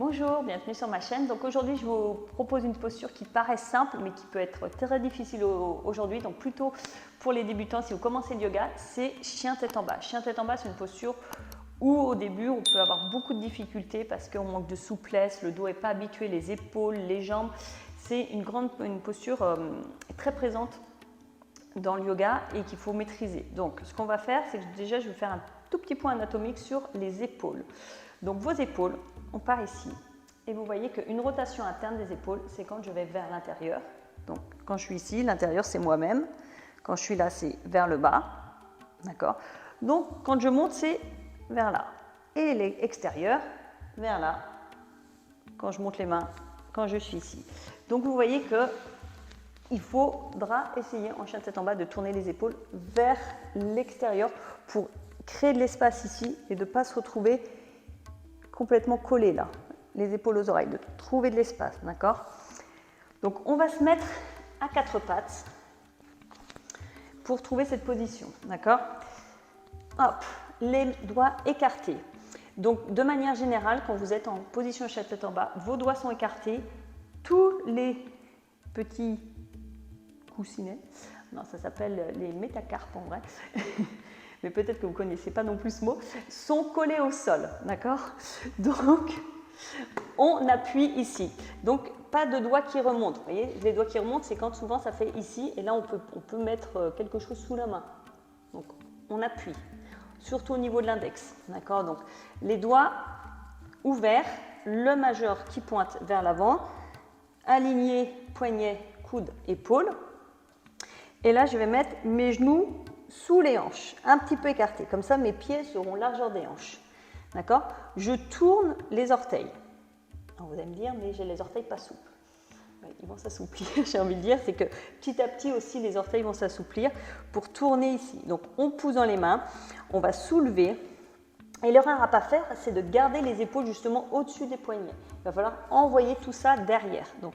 Bonjour, bienvenue sur ma chaîne. Donc aujourd'hui, je vous propose une posture qui paraît simple, mais qui peut être très difficile aujourd'hui. Donc plutôt pour les débutants, si vous commencez le yoga, c'est chien tête en bas. Chien tête en bas, c'est une posture où au début, on peut avoir beaucoup de difficultés parce qu'on manque de souplesse, le dos n'est pas habitué, les épaules, les jambes. C'est une posture très présente dans le yoga et qu'il faut maîtriser. Donc ce qu'on va faire, c'est que déjà, je vais faire un tout petit point anatomique sur les épaules. Donc vos épaules, on part ici et vous voyez qu'une rotation interne des épaules, c'est quand je vais vers l'intérieur. Donc quand je suis ici, l'intérieur c'est moi-même. Quand je suis là, c'est vers le bas. D'accord? Donc quand je monte, c'est vers là. Et l'extérieur, vers là. Quand je monte les mains, quand je suis ici. Donc vous voyez que il faudra essayer en chien tête en bas de tourner les épaules vers l'extérieur pour créer de l'espace ici et de ne pas se retrouver complètement collé là, les épaules aux oreilles, de trouver de l'espace, d'accord? Donc on va se mettre à quatre pattes pour trouver cette position, d'accord? Hop, les doigts écartés. Donc de manière générale, quand vous êtes en position chien tête en bas, vos doigts sont écartés, tous les petits coussinets, non ça s'appelle les métacarpes en vrai, mais peut-être que vous ne connaissez pas non plus ce mot, sont collés au sol, d'accord? Donc, on appuie ici. Donc, pas de doigts qui remontent. Vous voyez, les doigts qui remontent, c'est quand souvent ça fait ici, et là, on peut mettre quelque chose sous la main. Donc, on appuie, surtout au niveau de l'index, d'accord? Donc, les doigts ouverts, le majeur qui pointe vers l'avant, aligné, poignet, coude, épaule. Et là, je vais mettre mes genoux sous les hanches, un petit peu écartés. Comme ça, mes pieds seront largeur des hanches. D'accord? Je tourne les orteils. Alors, vous allez me dire, mais j'ai les orteils pas souples. Ils vont s'assouplir, j'ai envie de dire. C'est que petit à petit aussi, les orteils vont s'assouplir pour tourner ici. Donc, on pousse dans les mains, on va soulever. Et l'erreur à ne pas faire, c'est de garder les épaules justement au-dessus des poignets. Il va falloir envoyer tout ça derrière. Donc,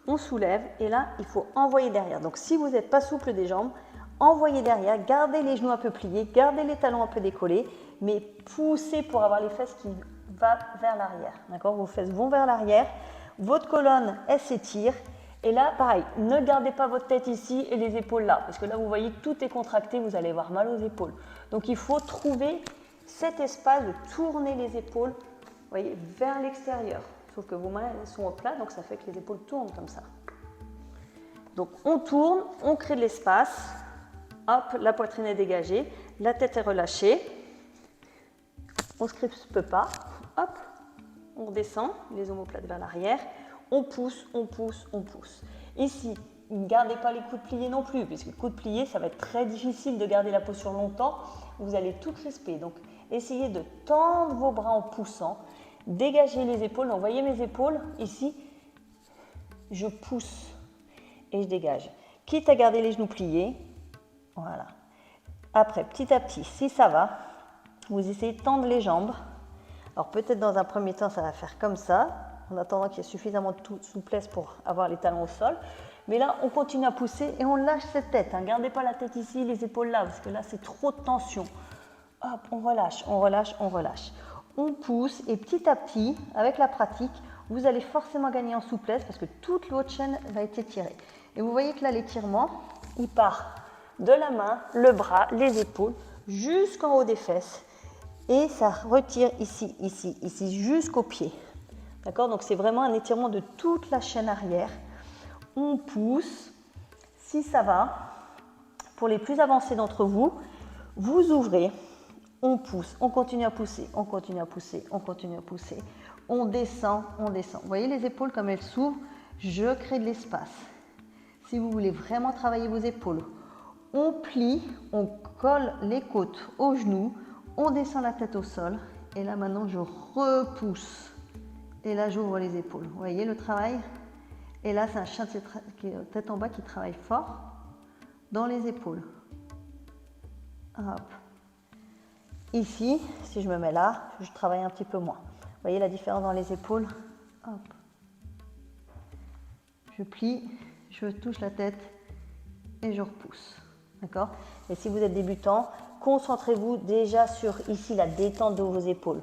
on soulève et là, il faut envoyer derrière. Donc, si vous n'êtes pas souple des jambes, envoyez derrière, gardez les genoux un peu pliés, gardez les talons un peu décollés, mais poussez pour avoir les fesses qui vont vers l'arrière. D'accord? Vos fesses vont vers l'arrière, votre colonne, elle s'étire. Et là, pareil, ne gardez pas votre tête ici et les épaules là, parce que là, vous voyez que tout est contracté, vous allez avoir mal aux épaules. Donc, il faut trouver cet espace de tourner les épaules, vous voyez, vers l'extérieur. Sauf que vos mains elles sont au plat, donc ça fait que les épaules tournent comme ça. Donc, on tourne, on crée de l'espace. Hop, la poitrine est dégagée, la tête est relâchée, on ne se crispe pas, hop, on redescend, les omoplates vers l'arrière, on pousse, on pousse, on pousse. Ici, ne gardez pas les coudes pliés non plus, puisque coudes pliés, ça va être très difficile de garder la posture longtemps, vous allez tout crisper. Donc, essayez de tendre vos bras en poussant, dégagez les épaules, donc, voyez mes épaules, ici, je pousse et je dégage. Quitte à garder les genoux pliés, voilà. Après, petit à petit, si ça va, vous essayez de tendre les jambes. Alors peut-être dans un premier temps, ça va faire comme ça, en attendant qu'il y ait suffisamment de souplesse pour avoir les talons au sol. Mais là, on continue à pousser et on lâche cette tête. Ne gardez pas la tête ici, les épaules là, parce que là, c'est trop de tension. Hop, on relâche, on relâche, on relâche. On pousse et petit à petit, avec la pratique, vous allez forcément gagner en souplesse parce que toute l'autre chaîne va être étirée. Et vous voyez que là, l'étirement, il part de la main, le bras, les épaules, jusqu'en haut des fesses. Et ça retire ici, ici, ici, jusqu'au pied. D'accord? Donc, c'est vraiment un étirement de toute la chaîne arrière. On pousse. Si ça va, pour les plus avancés d'entre vous, vous ouvrez. On pousse. On continue à pousser. On continue à pousser. On continue à pousser. On descend. On descend. Vous voyez les épaules comme elles s'ouvrent? Je crée de l'espace. Si vous voulez vraiment travailler vos épaules, on plie, on colle les côtes aux genoux, on descend la tête au sol et là maintenant je repousse et là j'ouvre les épaules. Vous voyez le travail? Et là c'est un chien tête en bas qui travaille fort dans les épaules. Hop. Ici, si je me mets là, je travaille un petit peu moins. Vous voyez la différence dans les épaules? Hop. Je plie, je touche la tête et je repousse. D'accord? Et si vous êtes débutant, concentrez-vous déjà sur ici la détente de vos épaules.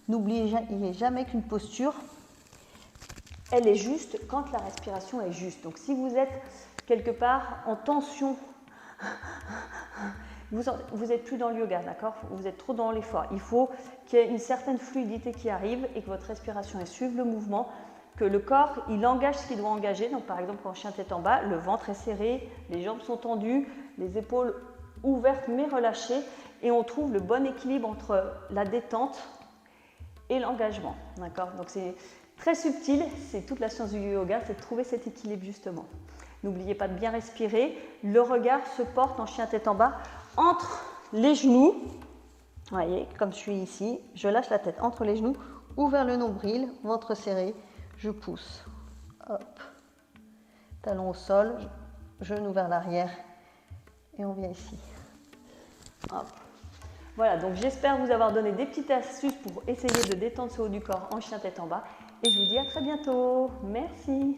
N'oubliez jamais qu'une posture, elle est juste quand la respiration est juste. Donc si vous êtes quelque part en tension, vous n'êtes plus dans le yoga, d'accord? Vous êtes trop dans l'effort. Il faut qu'il y ait une certaine fluidité qui arrive et que votre respiration suive le mouvement, que le corps, il engage ce qu'il doit engager. Donc par exemple, quand chien tête en bas, le ventre est serré, les jambes sont tendues, les épaules ouvertes mais relâchées, et on trouve le bon équilibre entre la détente et l'engagement, d'accord? Donc c'est très subtil, c'est toute la science du yoga, c'est de trouver cet équilibre justement. N'oubliez pas de bien respirer. Le regard se porte en chien tête en bas entre les genoux. Vous voyez, comme je suis ici, je lâche la tête entre les genoux, ouvert le nombril, ventre serré, je pousse. Hop. Talon au sol, genou vers l'arrière et on vient ici. Hop. Voilà, donc j'espère vous avoir donné des petites astuces pour essayer de détendre ce haut du corps en chien tête en bas. Et je vous dis à très bientôt. Merci.